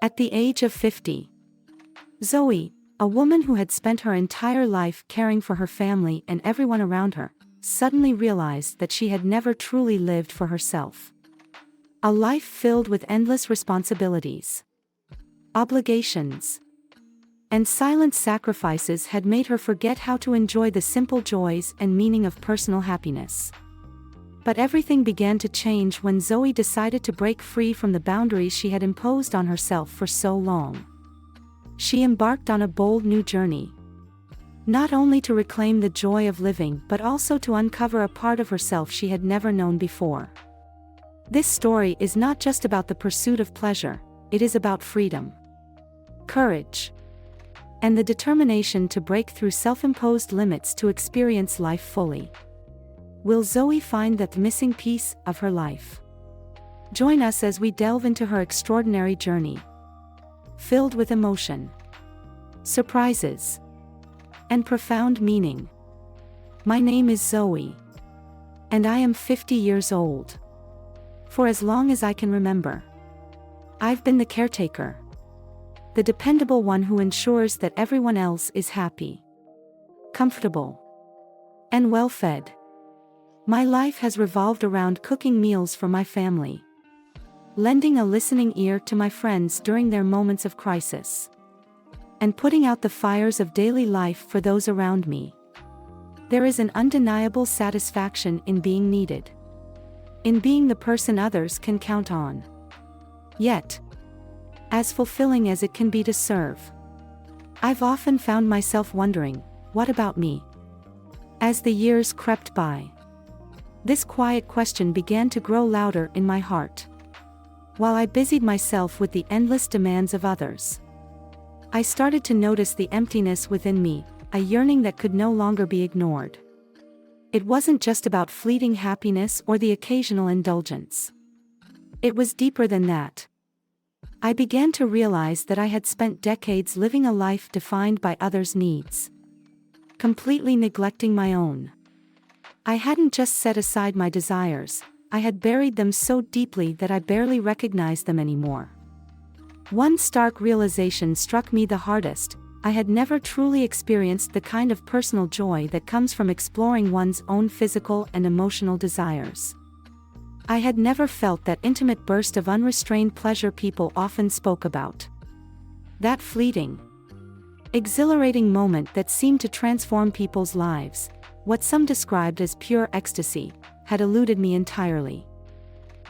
At the age of 50, Zoe, a woman who had spent her entire life caring for her family and everyone around her, suddenly realized that she had never truly lived for herself. A life filled with endless responsibilities, obligations, and silent sacrifices had made her forget how to enjoy the simple joys and meaning of personal happiness. But everything began to change when Zoe decided to break free from the boundaries she had imposed on herself for so long. She embarked on a bold new journey, not only to reclaim the joy of living but also to uncover a part of herself she had never known before. This story is not just about the pursuit of pleasure, it is about freedom, courage, and the determination to break through self-imposed limits to experience life fully. Will Zoe find that missing piece of her life? Join us as we delve into her extraordinary journey, filled with emotion, surprises, and profound meaning. My name is Zoe, and I am 50 years old. For as long as I can remember, I've been the caretaker, the dependable one who ensures that everyone else is happy, comfortable, and well-fed. My life has revolved around cooking meals for my family, lending a listening ear to my friends during their moments of crisis, and putting out the fires of daily life for those around me. There is an undeniable satisfaction in being needed, in being the person others can count on. Yet, as fulfilling as it can be to serve, I've often found myself wondering, what about me? As the years crept by, this quiet question began to grow louder in my heart. While I busied myself with the endless demands of others, I started to notice the emptiness within me, a yearning that could no longer be ignored. It wasn't just about fleeting happiness or the occasional indulgence. It was deeper than that. I began to realize that I had spent decades living a life defined by others' needs, completely neglecting my own. I hadn't just set aside my desires, I had buried them so deeply that I barely recognized them anymore. One stark realization struck me the hardest: I had never truly experienced the kind of personal joy that comes from exploring one's own physical and emotional desires. I had never felt that intimate burst of unrestrained pleasure people often spoke about. That fleeting, exhilarating moment that seemed to transform people's lives, what some described as pure ecstasy, had eluded me entirely.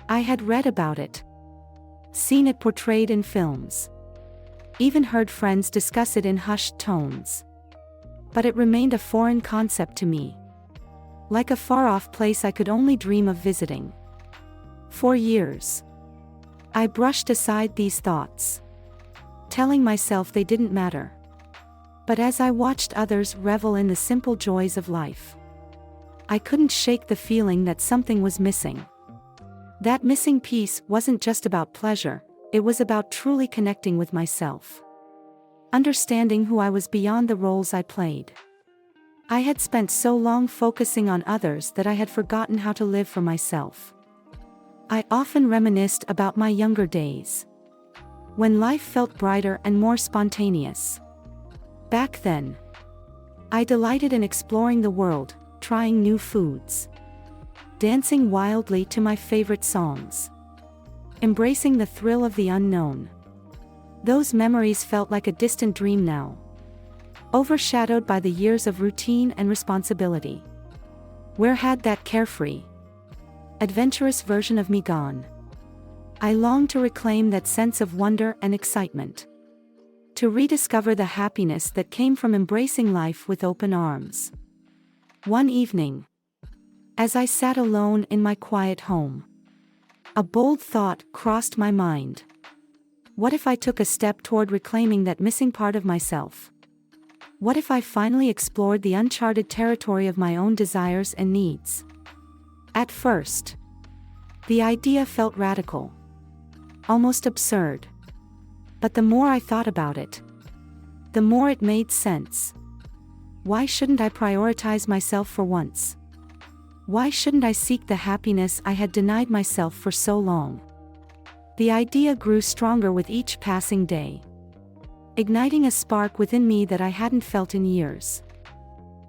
I had read about it, seen it portrayed in films, even heard friends discuss it in hushed tones. But it remained a foreign concept to me, like a far-off place I could only dream of visiting. For years, I brushed aside these thoughts, telling myself they didn't matter. But as I watched others revel in the simple joys of life, I couldn't shake the feeling that something was missing. That missing piece wasn't just about pleasure, it was about truly connecting with myself, understanding who I was beyond the roles I played. I had spent so long focusing on others that I had forgotten how to live for myself. I often reminisced about my younger days, when life felt brighter and more spontaneous. Back then, I delighted in exploring the world, trying new foods, dancing wildly to my favorite songs, embracing the thrill of the unknown. Those memories felt like a distant dream now, overshadowed by the years of routine and responsibility. Where had that carefree, adventurous version of me gone? I longed to reclaim that sense of wonder and excitement, to rediscover the happiness that came from embracing life with open arms. One evening, as I sat alone in my quiet home, a bold thought crossed my mind. What if I took a step toward reclaiming that missing part of myself? What if I finally explored the uncharted territory of my own desires and needs? At first, the idea felt radical, almost absurd. But the more I thought about it, the more it made sense. Why shouldn't I prioritize myself for once? Why shouldn't I seek the happiness I had denied myself for so long? The idea grew stronger with each passing day, igniting a spark within me that I hadn't felt in years.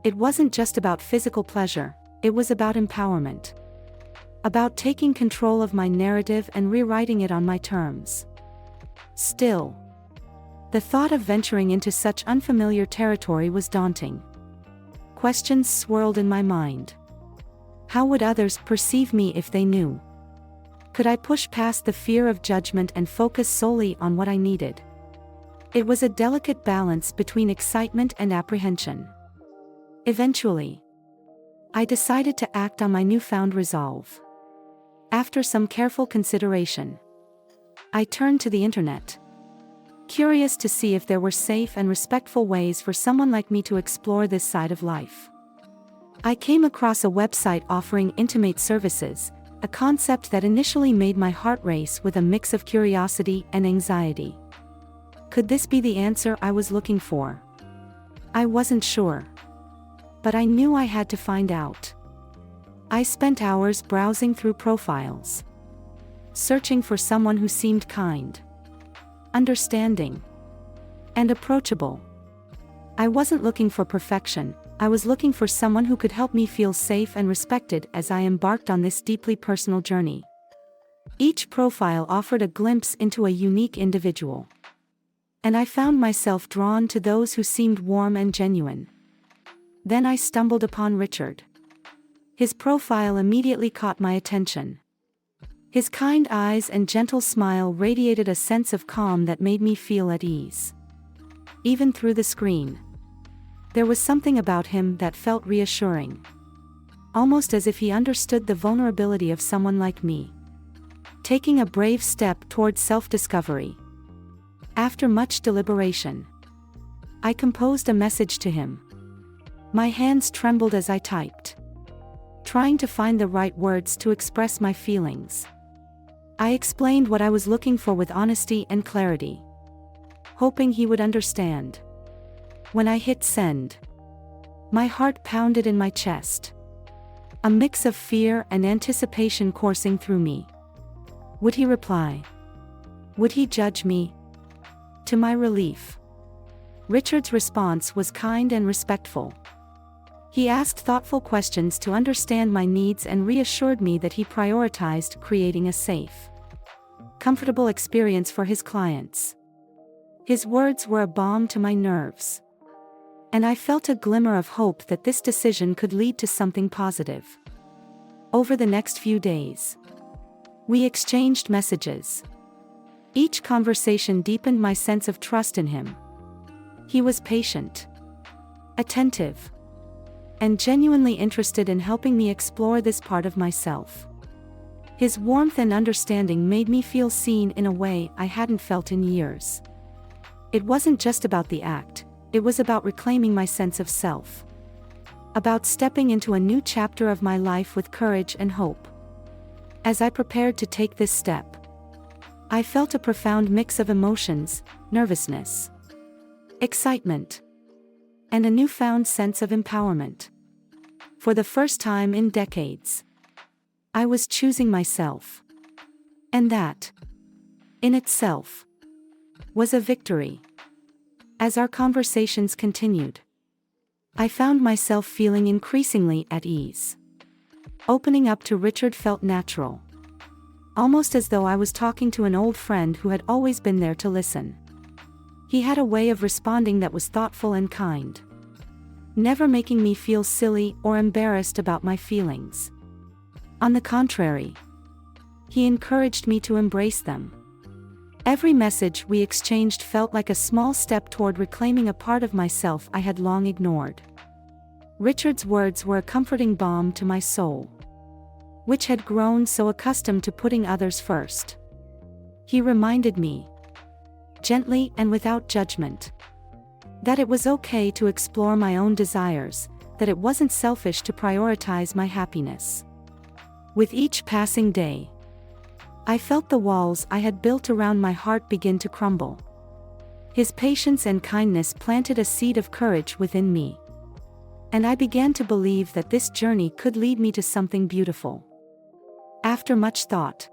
It wasn't just about physical pleasure, it was about empowerment. About taking control of my narrative and rewriting it on my terms. Still, the thought of venturing into such unfamiliar territory was daunting. Questions swirled in my mind. How would others perceive me if they knew? Could I push past the fear of judgment and focus solely on what I needed? It was a delicate balance between excitement and apprehension. Eventually, I decided to act on my newfound resolve. After some careful consideration, I turned to the internet, curious to see if there were safe and respectful ways for someone like me to explore this side of life. I came across a website offering intimate services, a concept that initially made my heart race with a mix of curiosity and anxiety. Could this be the answer I was looking for? I wasn't sure, but I knew I had to find out. I spent hours browsing through profiles, searching for someone who seemed kind, understanding, and approachable. I wasn't looking for perfection, I was looking for someone who could help me feel safe and respected as I embarked on this deeply personal journey. Each profile offered a glimpse into a unique individual, and I found myself drawn to those who seemed warm and genuine. Then I stumbled upon Richard. His profile immediately caught my attention. His kind eyes and gentle smile radiated a sense of calm that made me feel at ease. Even through the screen, there was something about him that felt reassuring. Almost as if he understood the vulnerability of someone like me, taking a brave step towards self-discovery. After much deliberation, I composed a message to him. My hands trembled as I typed, trying to find the right words to express my feelings. I explained what I was looking for with honesty and clarity, hoping he would understand. When I hit send, my heart pounded in my chest, a mix of fear and anticipation coursing through me. Would he reply? Would he judge me? To my relief, Richard's response was kind and respectful. He asked thoughtful questions to understand my needs and reassured me that he prioritized creating a safe, comfortable experience for his clients. His words were a balm to my nerves, and I felt a glimmer of hope that this decision could lead to something positive. Over the next few days, we exchanged messages. Each conversation deepened my sense of trust in him. He was patient, attentive, and genuinely interested in helping me explore this part of myself. His warmth and understanding made me feel seen in a way I hadn't felt in years. It wasn't just about the act, it was about reclaiming my sense of self. About stepping into a new chapter of my life with courage and hope. As I prepared to take this step, I felt a profound mix of emotions: nervousness, excitement, and a newfound sense of empowerment. For the first time in decades, I was choosing myself. And that, in itself, was a victory. As our conversations continued, I found myself feeling increasingly at ease. Opening up to Richard felt natural, almost as though I was talking to an old friend who had always been there to listen. He had a way of responding that was thoughtful and kind, never making me feel silly or embarrassed about my feelings. On the contrary, he encouraged me to embrace them. Every message we exchanged felt like a small step toward reclaiming a part of myself I had long ignored. Richard's words were a comforting balm to my soul, which had grown so accustomed to putting others first. He reminded me, gently and without judgment, that it was okay to explore my own desires, that it wasn't selfish to prioritize my happiness. With each passing day, I felt the walls I had built around my heart begin to crumble. His patience and kindness planted a seed of courage within me, and I began to believe that this journey could lead me to something beautiful. After much thought,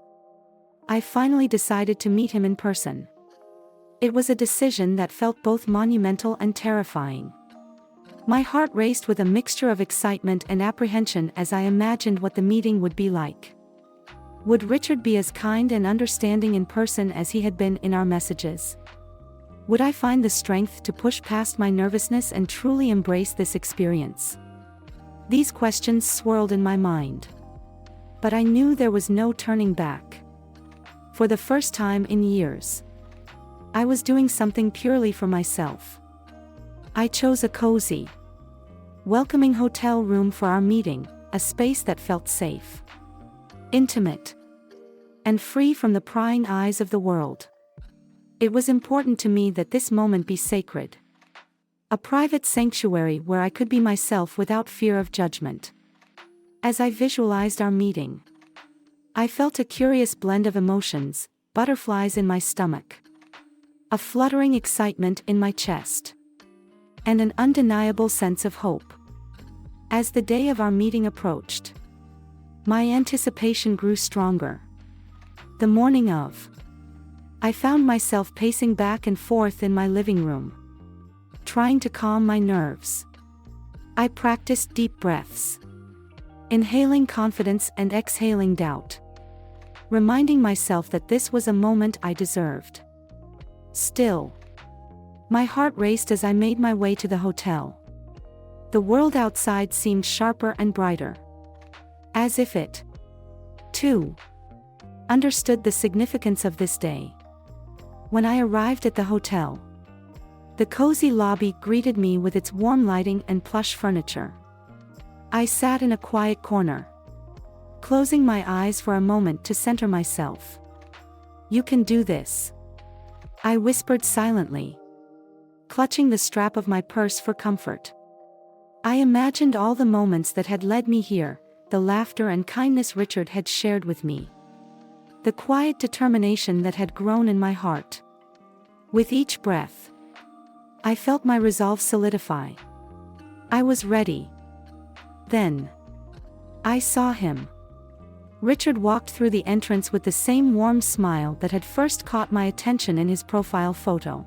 I finally decided to meet him in person. It was a decision that felt both monumental and terrifying. My heart raced with a mixture of excitement and apprehension as I imagined what the meeting would be like. Would Richard be as kind and understanding in person as he had been in our messages? Would I find the strength to push past my nervousness and truly embrace this experience? These questions swirled in my mind. But I knew there was no turning back. For the first time in years, I was doing something purely for myself. I chose a cozy, welcoming hotel room for our meeting, a space that felt safe, intimate, and free from the prying eyes of the world. It was important to me that this moment be sacred. A private sanctuary where I could be myself without fear of judgment. As I visualized our meeting, I felt a curious blend of emotions, butterflies in my stomach, a fluttering excitement in my chest, and an undeniable sense of hope. As the day of our meeting approached, my anticipation grew stronger. The morning of, I found myself pacing back and forth in my living room, trying to calm my nerves. I practiced deep breaths, inhaling confidence and exhaling doubt, reminding myself that this was a moment I deserved. Still, my heart raced as I made my way to the hotel. The world outside seemed sharper and brighter, as if it, too, understood the significance of this day. When I arrived at the hotel, the cozy lobby greeted me with its warm lighting and plush furniture. I sat in a quiet corner, closing my eyes for a moment to center myself. "You can do this," I whispered silently, clutching the strap of my purse for comfort. I imagined all the moments that had led me here, the laughter and kindness Richard had shared with me, the quiet determination that had grown in my heart. With each breath, I felt my resolve solidify. I was ready. Then, I saw him. Richard walked through the entrance with the same warm smile that had first caught my attention in his profile photo.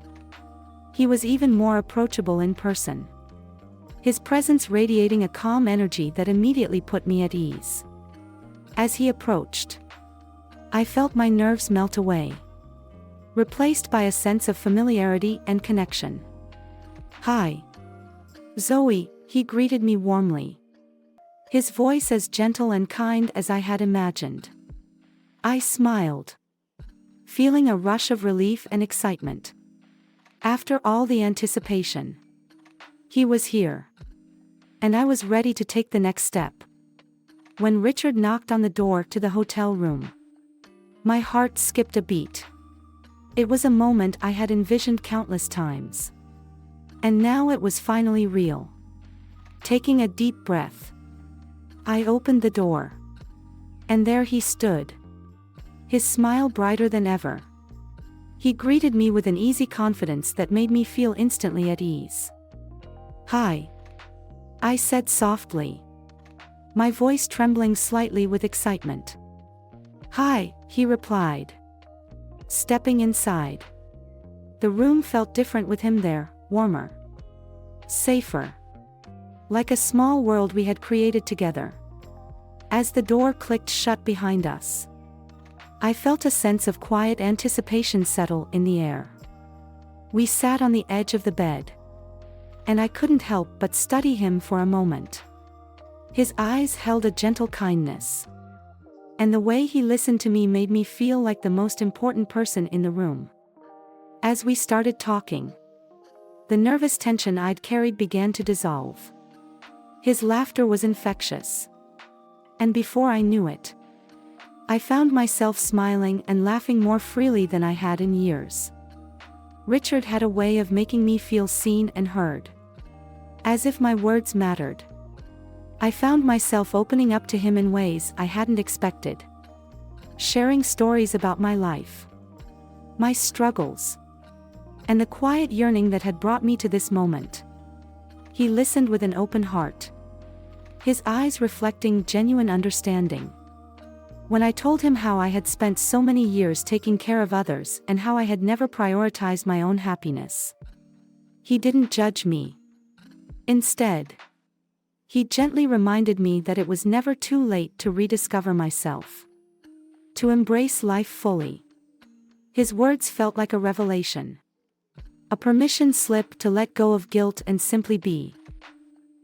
He was even more approachable in person, his presence radiating a calm energy that immediately put me at ease. As he approached, I felt my nerves melt away, replaced by a sense of familiarity and connection. "Hi, Zoe," he greeted me warmly, his voice as gentle and kind as I had imagined. I smiled, feeling a rush of relief and excitement. After all the anticipation, he was here, and I was ready to take the next step. When Richard knocked on the door to the hotel room, my heart skipped a beat. It was a moment I had envisioned countless times, and now it was finally real. Taking a deep breath, I opened the door, and there he stood, his smile brighter than ever. He greeted me with an easy confidence that made me feel instantly at ease. "Hi," I said softly, my voice trembling slightly with excitement. "Hi," he replied, stepping inside. The room felt different with him there, warmer, safer, like a small world we had created together. As the door clicked shut behind us, I felt a sense of quiet anticipation settle in the air. We sat on the edge of the bed, and I couldn't help but study him for a moment. His eyes held a gentle kindness, and the way he listened to me made me feel like the most important person in the room. As we started talking, the nervous tension I'd carried began to dissolve. His laughter was infectious, and before I knew it, I found myself smiling and laughing more freely than I had in years. Richard had a way of making me feel seen and heard, as if my words mattered. I found myself opening up to him in ways I hadn't expected, sharing stories about my life, my struggles, and the quiet yearning that had brought me to this moment. He listened with an open heart, his eyes reflecting genuine understanding. When I told him how I had spent so many years taking care of others and how I had never prioritized my own happiness. He didn't judge me. Instead, he gently reminded me that it was never too late to rediscover myself, to embrace life fully. His words felt like a revelation, a permission slip to let go of guilt and simply be.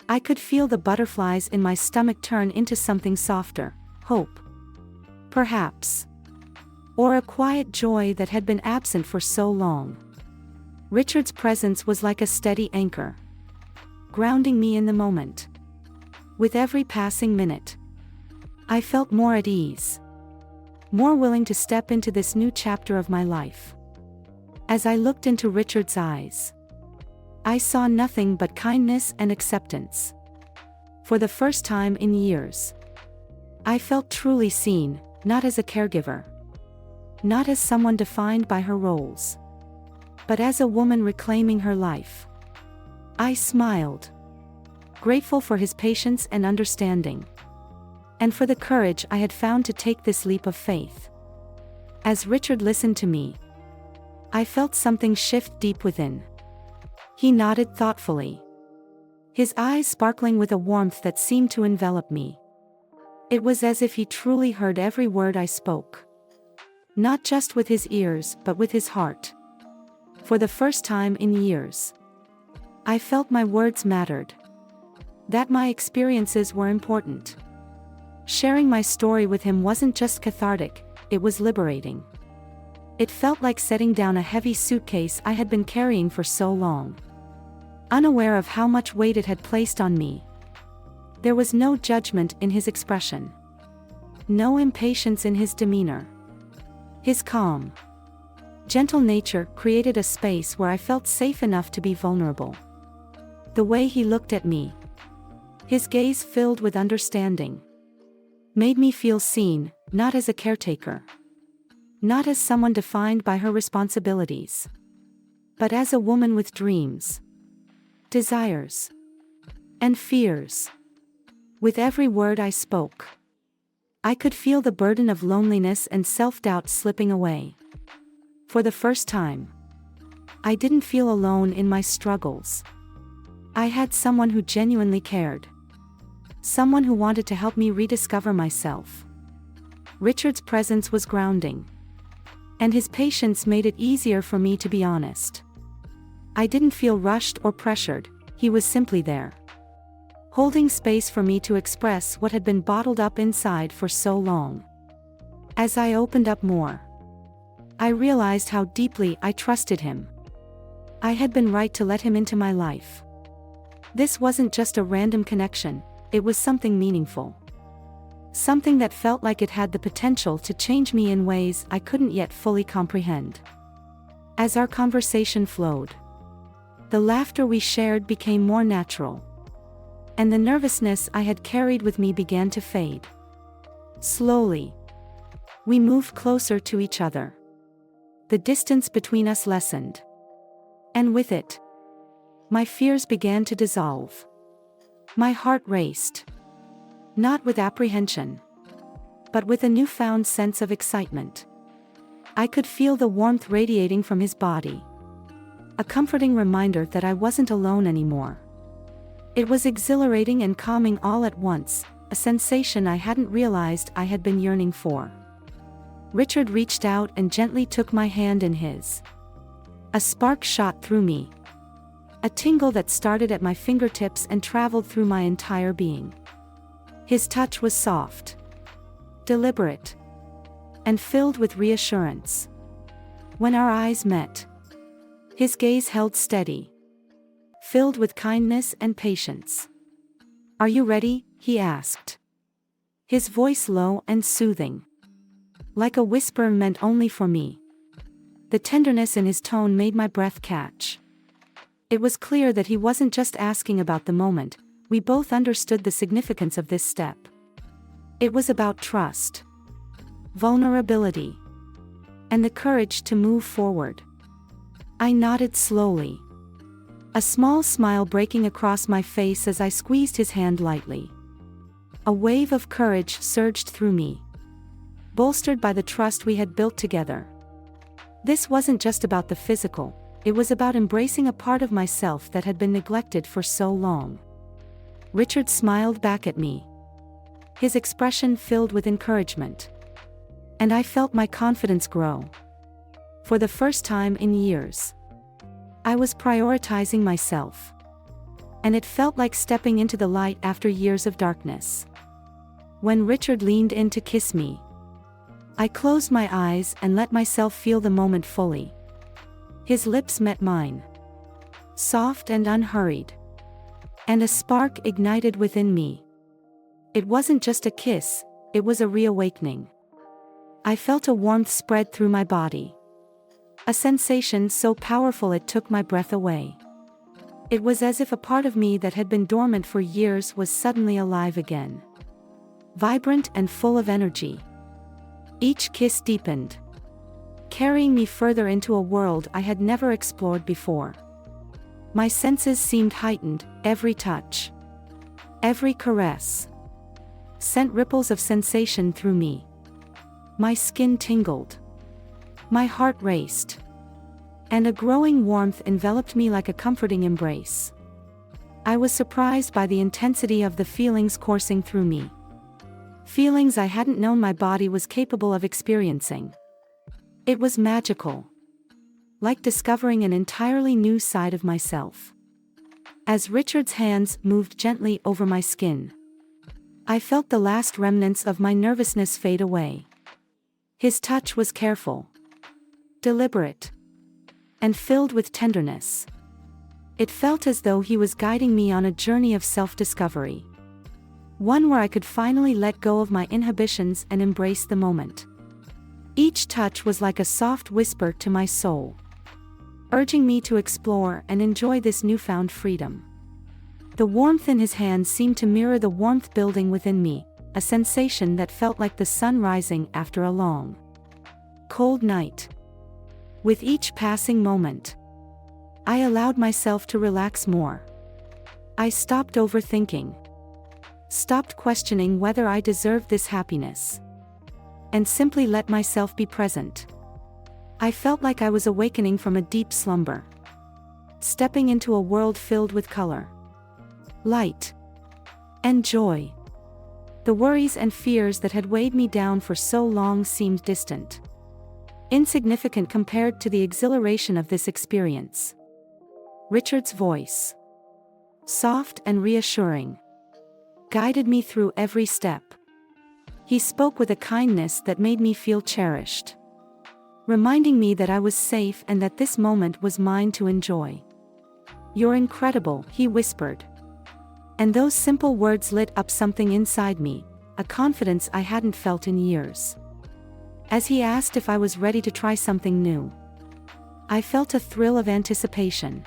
I could feel the butterflies in my stomach turn into something softer, hope, perhaps, or a quiet joy that had been absent for so long. Richard's presence was like a steady anchor, grounding me in the moment. With every passing minute, I felt more at ease, more willing to step into this new chapter of my life. As I looked into Richard's eyes, I saw nothing but kindness and acceptance. For the first time in years, I felt truly seen, not as a caregiver, not as someone defined by her roles, but as a woman reclaiming her life. I smiled, grateful for his patience and understanding, and for the courage I had found to take this leap of faith. As Richard listened to me, I felt something shift deep within. He nodded thoughtfully, his eyes sparkling with a warmth that seemed to envelop me. It was as if he truly heard every word I spoke, not just with his ears but with his heart. For the first time in years, I felt my words mattered, that my experiences were important. Sharing my story with him wasn't just cathartic, it was liberating. It felt like setting down a heavy suitcase I had been carrying for so long, unaware of how much weight it had placed on me. There was no judgment in his expression, no impatience in his demeanor. His calm, gentle nature created a space where I felt safe enough to be vulnerable. The way he looked at me, his gaze filled with understanding, made me feel seen, not as a caretaker, not as someone defined by her responsibilities, but as a woman with dreams, desires, and fears. With every word I spoke, I could feel the burden of loneliness and self-doubt slipping away. For the first time, I didn't feel alone in my struggles. I had someone who genuinely cared, someone who wanted to help me rediscover myself. Richard's presence was grounding, and his patience made it easier for me to be honest. I didn't feel rushed or pressured, he was simply there, holding space for me to express what had been bottled up inside for so long. As I opened up more, I realized how deeply I trusted him. I had been right to let him into my life. This wasn't just a random connection, it was something meaningful. Something that felt like it had the potential to change me in ways I couldn't yet fully comprehend. As our conversation flowed, the laughter we shared became more natural, and the nervousness I had carried with me began to fade. Slowly, we moved closer to each other. The distance between us lessened, and with it, my fears began to dissolve. My heart raced, not with apprehension, but with a newfound sense of excitement. I could feel the warmth radiating from his body, a comforting reminder that I wasn't alone anymore. It was exhilarating and calming all at once, a sensation I hadn't realized I had been yearning for. Richard reached out and gently took my hand in his. A spark shot through me, a tingle that started at my fingertips and traveled through my entire being. His touch was soft, deliberate, and filled with reassurance. When our eyes met, his gaze held steady, filled with kindness and patience. "Are you ready?" he asked, his voice low and soothing, like a whisper meant only for me. The tenderness in his tone made my breath catch. It was clear that he wasn't just asking about the moment, we both understood the significance of this step. It was about trust, vulnerability, and the courage to move forward. I nodded slowly, a small smile breaking across my face as I squeezed his hand lightly. A wave of courage surged through me, bolstered by the trust we had built together. This wasn't just about the physical, it was about embracing a part of myself that had been neglected for so long. Richard smiled back at me, his expression filled with encouragement. And I felt my confidence grow. For the first time in years, I was prioritizing myself. And it felt like stepping into the light after years of darkness. When Richard leaned in to kiss me, I closed my eyes and let myself feel the moment fully. His lips met mine, soft and unhurried. And a spark ignited within me. It wasn't just a kiss, it was a reawakening. I felt a warmth spread through my body. A sensation so powerful it took my breath away. It was as if a part of me that had been dormant for years was suddenly alive again. Vibrant and full of energy. Each kiss deepened, carrying me further into a world I had never explored before. My senses seemed heightened, every touch, every caress, sent ripples of sensation through me. My skin tingled. My heart raced. And a growing warmth enveloped me like a comforting embrace. I was surprised by the intensity of the feelings coursing through me. Feelings I hadn't known my body was capable of experiencing. It was magical. Like discovering an entirely new side of myself. As Richard's hands moved gently over my skin, I felt the last remnants of my nervousness fade away. His touch was careful, deliberate, and filled with tenderness. It felt as though he was guiding me on a journey of self-discovery. One where I could finally let go of my inhibitions and embrace the moment. Each touch was like a soft whisper to my soul, urging me to explore and enjoy this newfound freedom. The warmth in his hands seemed to mirror the warmth building within me, a sensation that felt like the sun rising after a long, cold night. With each passing moment, I allowed myself to relax more. I stopped overthinking, stopped questioning whether I deserved this happiness, and simply let myself be present. I felt like I was awakening from a deep slumber, stepping into a world filled with color, light, and joy. The worries and fears that had weighed me down for so long seemed distant, insignificant compared to the exhilaration of this experience. Richard's voice, soft and reassuring, guided me through every step. He spoke with a kindness that made me feel cherished, reminding me that I was safe and that this moment was mine to enjoy. "You're incredible," he whispered. And those simple words lit up something inside me, a confidence I hadn't felt in years. As he asked if I was ready to try something new, I felt a thrill of anticipation.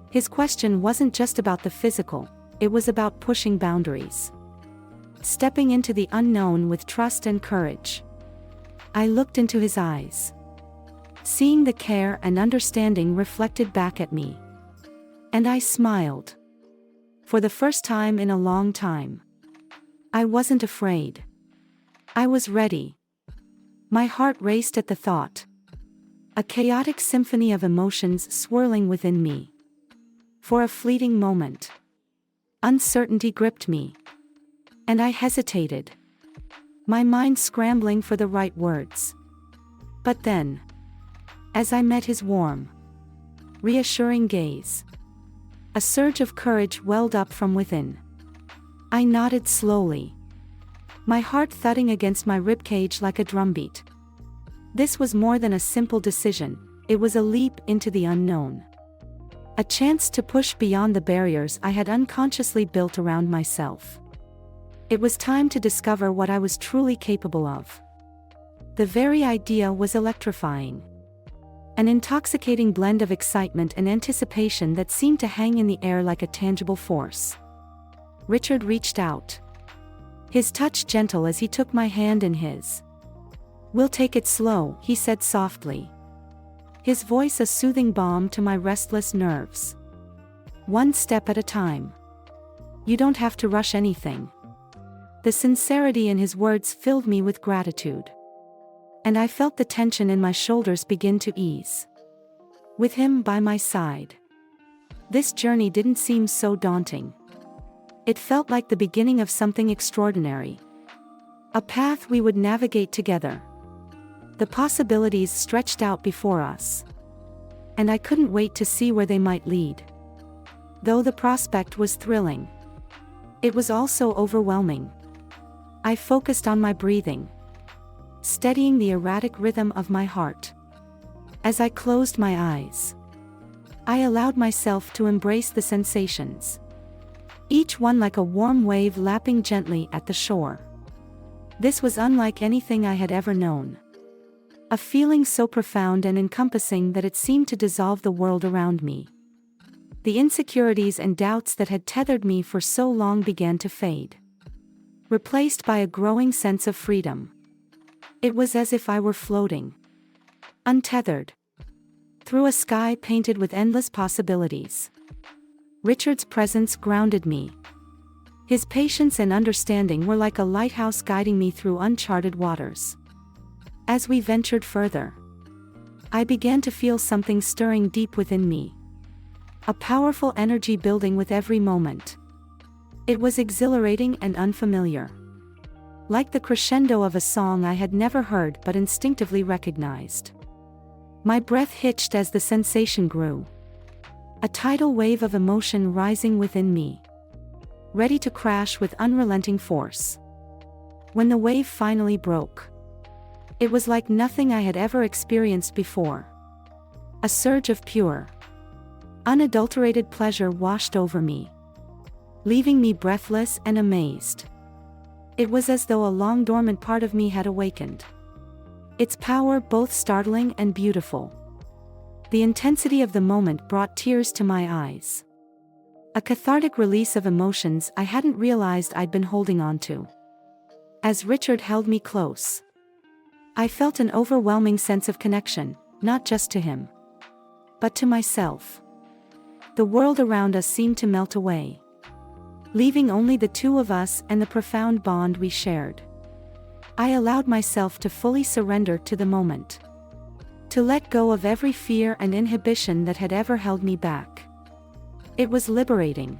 His question wasn't just about the physical, it was about pushing boundaries, stepping into the unknown with trust and courage. I looked into his eyes, seeing the care and understanding reflected back at me. And I smiled. For the first time in a long time. I wasn't afraid. I was ready. My heart raced at the thought. A chaotic symphony of emotions swirling within me. For a fleeting moment, uncertainty gripped me. And I hesitated, my mind scrambling for the right words. But then, as I met his warm, reassuring gaze, a surge of courage welled up from within. I nodded slowly, my heart thudding against my ribcage like a drumbeat. This was more than a simple decision, it was a leap into the unknown. A chance to push beyond the barriers I had unconsciously built around myself. It was time to discover what I was truly capable of. The very idea was electrifying. An intoxicating blend of excitement and anticipation that seemed to hang in the air like a tangible force. Richard reached out, his touch gentle as he took my hand in his. "We'll take it slow," he said softly, his voice a soothing balm to my restless nerves. "One step at a time. You don't have to rush anything." The sincerity in his words filled me with gratitude. and I felt the tension in my shoulders begin to ease. With him by my side, this journey didn't seem so daunting. It felt like the beginning of something extraordinary. A path we would navigate together. The possibilities stretched out before us, and I couldn't wait to see where they might lead. Though the prospect was thrilling, it was also overwhelming. I focused on my breathing, steadying the erratic rhythm of my heart. As I closed my eyes, I allowed myself to embrace the sensations, each one like a warm wave lapping gently at the shore. This was unlike anything I had ever known. A feeling so profound and encompassing that it seemed to dissolve the world around me. The insecurities and doubts that had tethered me for so long began to fade, replaced by a growing sense of freedom. It was as if I were floating, untethered, through a sky painted with endless possibilities. Richard's presence grounded me. His patience and understanding were like a lighthouse guiding me through uncharted waters. As we ventured further, I began to feel something stirring deep within me. A powerful energy building with every moment. It was exhilarating and unfamiliar. Like the crescendo of a song I had never heard but instinctively recognized. My breath hitched as the sensation grew. A tidal wave of emotion rising within me, ready to crash with unrelenting force. When the wave finally broke, it was like nothing I had ever experienced before. A surge of pure, unadulterated pleasure washed over me, leaving me breathless and amazed. It was as though a long-dormant part of me had awakened. Its power both startling and beautiful. The intensity of the moment brought tears to my eyes. A cathartic release of emotions I hadn't realized I'd been holding on to. As Richard held me close, I felt an overwhelming sense of connection, not just to him, but to myself. The world around us seemed to melt away, leaving only the two of us and the profound bond we shared. I allowed myself to fully surrender to the moment, to let go of every fear and inhibition that had ever held me back. It was liberating,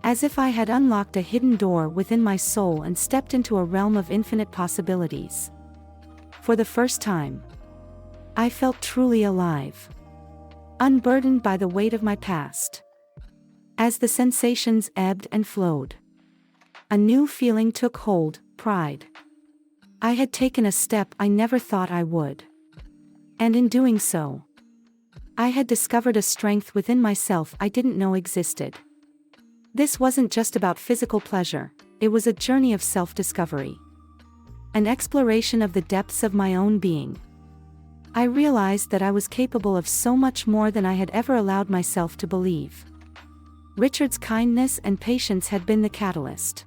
as if I had unlocked a hidden door within my soul and stepped into a realm of infinite possibilities. For the first time, I felt truly alive, unburdened by the weight of my past. As the sensations ebbed and flowed, a new feeling took hold: pride. I had taken a step I never thought I would. And in doing so, I had discovered a strength within myself I didn't know existed. This wasn't just about physical pleasure, it was a journey of self-discovery. An exploration of the depths of my own being. I realized that I was capable of so much more than I had ever allowed myself to believe. Richard's kindness and patience had been the catalyst.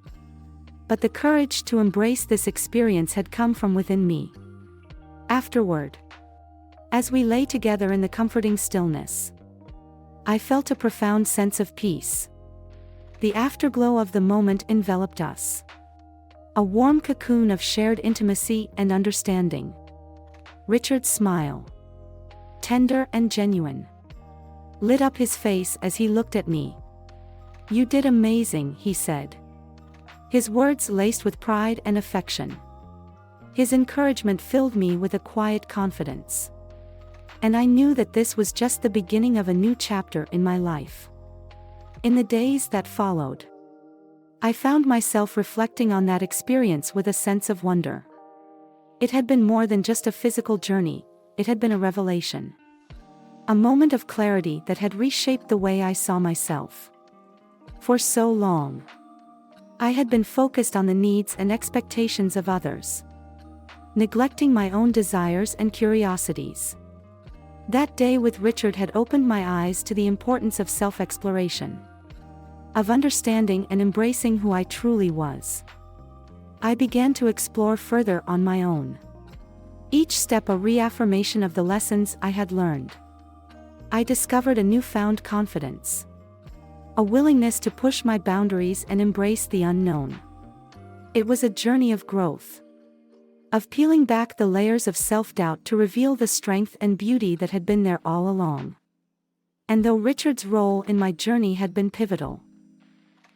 But the courage to embrace this experience had come from within me. Afterward, as we lay together in the comforting stillness, I felt a profound sense of peace. The afterglow of the moment enveloped us. A warm cocoon of shared intimacy and understanding. Richard's smile, tender and genuine, lit up his face as he looked at me. "You did amazing," he said. His words laced with pride and affection. His encouragement filled me with a quiet confidence. And I knew that this was just the beginning of a new chapter in my life. In the days that followed, I found myself reflecting on that experience with a sense of wonder. It had been more than just a physical journey, it had been a revelation. A moment of clarity that had reshaped the way I saw myself. For so long, I had been focused on the needs and expectations of others, neglecting my own desires and curiosities. That day with Richard had opened my eyes to the importance of self-exploration, of understanding and embracing who I truly was. I began to explore further on my own. Each step a reaffirmation of the lessons I had learned. I discovered a newfound confidence, a willingness to push my boundaries and embrace the unknown. It was a journey of growth, of peeling back the layers of self-doubt to reveal the strength and beauty that had been there all along. And though Richard's role in my journey had been pivotal,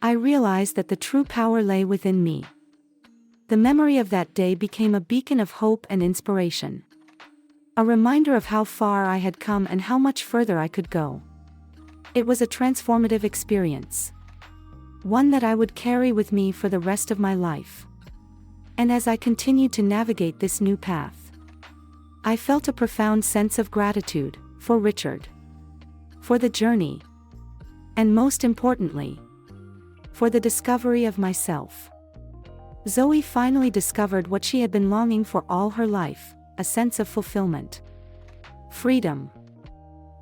I realized that the true power lay within me. The memory of that day became a beacon of hope and inspiration. A reminder of how far I had come and how much further I could go. It was a transformative experience. One that I would carry with me for the rest of my life. And as I continued to navigate this new path, I felt a profound sense of gratitude for Richard, for the journey, and most importantly, for the discovery of myself. Zoe finally discovered what she had been longing for all her life, a sense of fulfillment, freedom,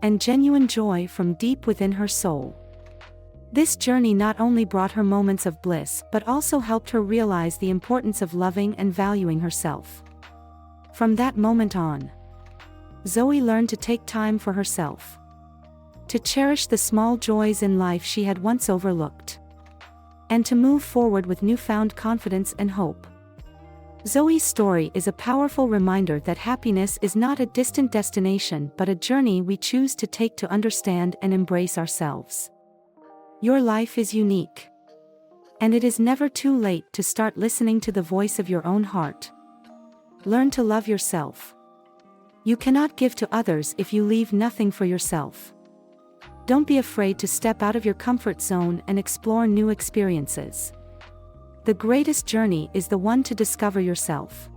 and genuine joy from deep within her soul. This journey not only brought her moments of bliss but also helped her realize the importance of loving and valuing herself. From that moment on, Zoe learned to take time for herself, to cherish the small joys in life she had once overlooked, and to move forward with newfound confidence and hope. Zoe's story is a powerful reminder that happiness is not a distant destination but a journey we choose to take to understand and embrace ourselves. Your life is unique, and it is never too late to start listening to the voice of your own heart. Learn to love yourself. You cannot give to others if you leave nothing for yourself. Don't be afraid to step out of your comfort zone and explore new experiences. The greatest journey is the one to discover yourself.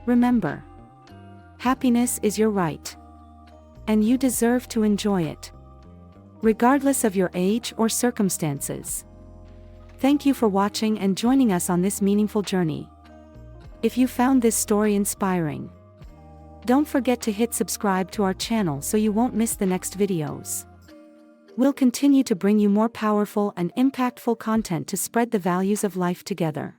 Remember, happiness is your right, and you deserve to enjoy it, regardless of your age or circumstances. Thank you for watching and joining us on this meaningful journey. If you found this story inspiring, don't forget to hit subscribe to our channel so you won't miss the next videos. We'll continue to bring you more powerful and impactful content to spread the values of life together.